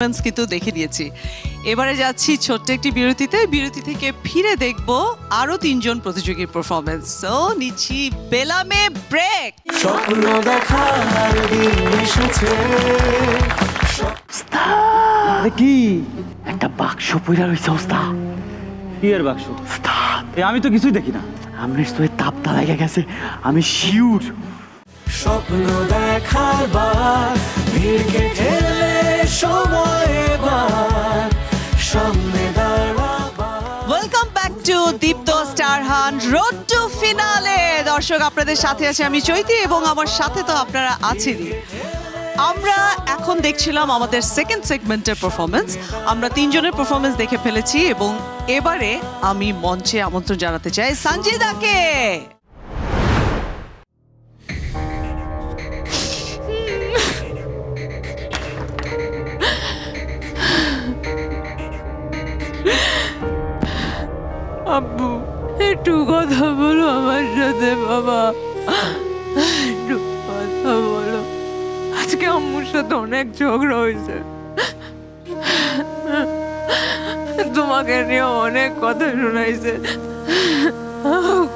কিন্তু দেখে নিয়েছি। এবারে যাচ্ছি ছোট্ট একটি বিরতিতে। বিরতি থেকে ফিরে দেখব আরো তিনজন প্রতিযোগীর পারফরমেন্স। সো নিচ্ছি বেলামে ব্রেক। স্বপ্ন দেখার দিন এসেছে। কি একটা বাক্স পইরা রইছে ওস্তাদ। কি এর বাক্স? ওস্তাদ আমি তো কিছুই দেখি না। আমনে তো তাপটা লেগে গেছে, আমি শিওর। স্বপ্ন দেখার বার ভিড়কে ঠেলে সময় এবার সামনে দাঁড়াবার। Welcome back to Deepto star hunt road to finale. দর্শক, আপনাদের সাথে আছে আমি চৈতি এবং আমার সাথে তো আপনারা আছেনই। আমরা এখন দেখছিলাম আমাদের সেকেন্ড সেগমেন্টের পারফরমেন্স। আমরা তিনজনের পারফরমেন্স দেখে ফেলেছি এবং এবারে আমি মঞ্চে আমন্ত্রণ জানাতে চাই সঞ্জিদাকে। আব্বু, একটু কথা বলো আমার সাথে। বাবা, একটু কথা বলো। আজকে আম্মুর সাথে অনেক ঝগড়া হয়েছে, তোমাকে নিয়ে অনেক কথা শোনাইছে,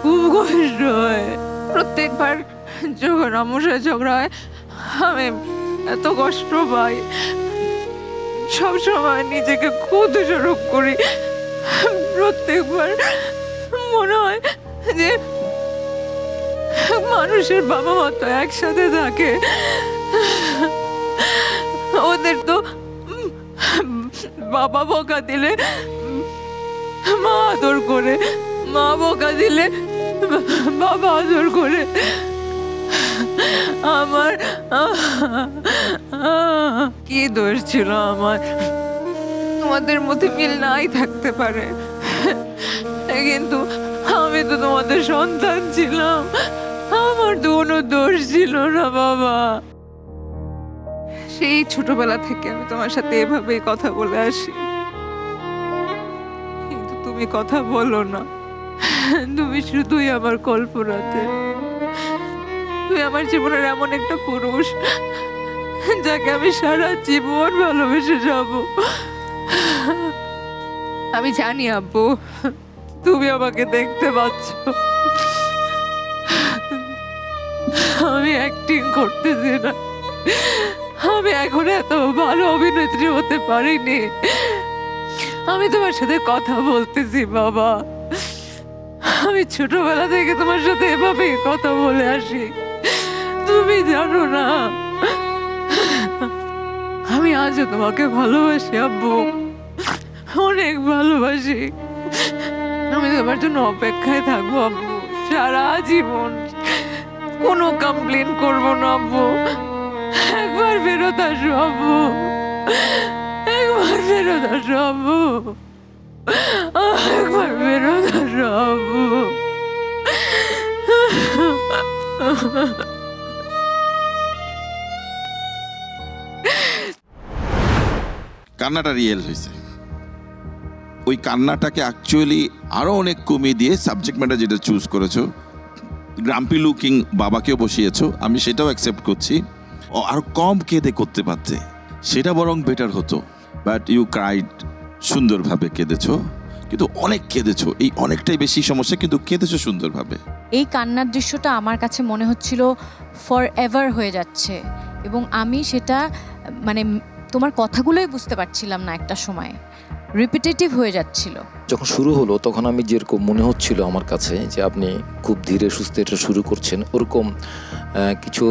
খুব কষ্ট হয়। প্রত্যেকবার যখন আম্মুর সাথে ঝগড়া হয় আমি এত কষ্ট পাই, সবসময় নিজেকে খুব দোষারোপ করি। প্রত্যেকবার মনে হয় যে মানুষের বাবা মা তো একসাথে থাকে, ওদের তো বাবা বকা দিলে মা আদর করে, মা বকা দিলে বাবা আদর করে। আমার কি দোষ ছিল আমার? তোমাদের মধ্যে মিল নাই থাকতে পারে, কিন্তু আমি তো তোমাদের সন্তান ছিলাম, আমার তো কোনো দোষ ছিল না বাবা। সেই ছোটবেলা থেকে আমি তোমার সাথে এভাবেই কথা বলে আসি, কিন্তু তুমি কথা বলো না। তুমি শুধুই আমার কল্পনাতে। তুই আমার জীবনের এমন একটা পুরুষ যাকে আমি সারা জীবন ভালোবেসে যাব। আমি জানি আব্বু, তুমি আমাকে দেখতে পাচ্ছ, আমি অ্যাক্টিং করতেছি না। আমি এখন এত ভালো অভিনেত্রী হতে পারিনি। আমি তোমার সাথে কথা বলতেছি বাবা। আমি ছোটবেলা থেকে তোমার সাথে এভাবে কথা বলে আসি, তুমি জানো না আমি আজও তোমাকে ভালোবাসি আব্বু, অনেক ভালোবাসি। আমি তোমার জন্য অপেক্ষায় থাকবো আব্বু সারা জীবন, কোনো কমপ্লেন করবো না আব্বু। একবার ফেরত আসো আব্বু, একবার ফেরত আসো আব্বু, একবার ফেরত আসো আব্বু। কান্নাটা রিয়েল হয়েছে। ওই কান্নাটাকে অ্যাকচুয়ালি আরো অনেক কমিয়ে দিয়ে সাবজেক্ট ম্যাটার যেটা চুজ করেছো, গ্রাম্পি লুকিং বাবাকেও বসিয়েছো, আমি সেটাও অ্যাকসেপ্ট করছি। আর কম কেঁদে করতে পারতে, সেটা বরং বেটার হতো। বাট ইউ ক্রাইড, সুন্দরভাবে কেঁদেছো, কিন্তু অনেক কেঁদেছো। এই অনেকটাই বেশি সমস্যা, কিন্তু কেঁদেছো সুন্দরভাবে। এই কান্নার দৃশ্যটা আমার কাছে মনে হচ্ছিল ফর এভার হয়ে যাচ্ছে, এবং আমি সেটা মানে তোমার কথাগুলোই বুঝতে পারছিলাম না, একটা সময় রিপিটেটিভ হয়ে যাচ্ছিল। যখন শুরু হলো তখন আমি যেরকম মনে হচ্ছিল আমার কাছে যে আপনি খুব ধীরে সুস্থে এটা শুরু করছেন, ওরকম কিছু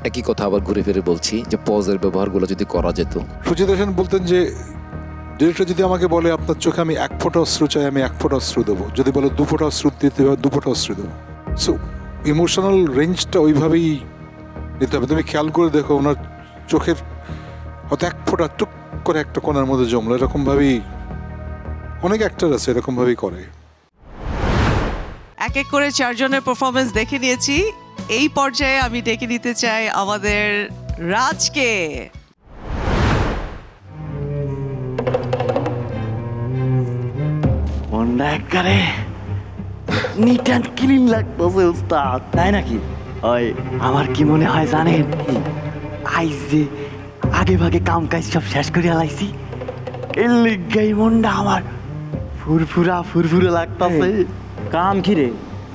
একই কথা আবার ঘুরে ফিরে বলছি যে পজের ব্যবহারগুলো যদি করা যেত। সুচিত্রা সেন বলতেন যে ডিরেক্টর যদি আমাকে বলে আপনার চোখে আমি 1 ফোঁটা অশ্রু চাই, আমি 1 ফোঁটা অশ্রু দেবো। যদি বলো 2 ফোঁটা অশ্রু দিতে হবে, 2 ফোঁটা অশ্রু দেবো। সো ইমোশনাল রেঞ্জটা ওইভাবেই নিতে হবে। তুমি খেয়াল করে দেখো, ওনার চোখের হয়তো 1 ফোঁটা টুক করে একটা কোণার মধ্যে জমলো। এরকমভাবেই অনেক অ্যাক্টর আছে, এরকমভাবেই করে। এক এক করে চারজনের পারফরমেন্স দেখে নিয়েছি। এই পর্যায়ে আমি ডেকে নিতে চাই আমাদের রাজকে। মনটা একবারে নিট অ্যান্ড ক্লিন লাগতেছে ওস্তাদ। তাই নাকি? ওই আমার কি মনে হয় জানেন, আইজ যে ভাগে ভাগে কাম কাজ সব শেষ করে লাইছি এর লিগাই মনটা আমার ফুরফুরা ফুরফুরা লাগতাছে। কাম কি রে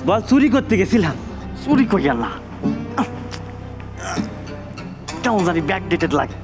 বল? চুরি করতে গেছিলাম। চুরি করিয়া না, কেমন জানি ব্যাকডেটেড লাগে।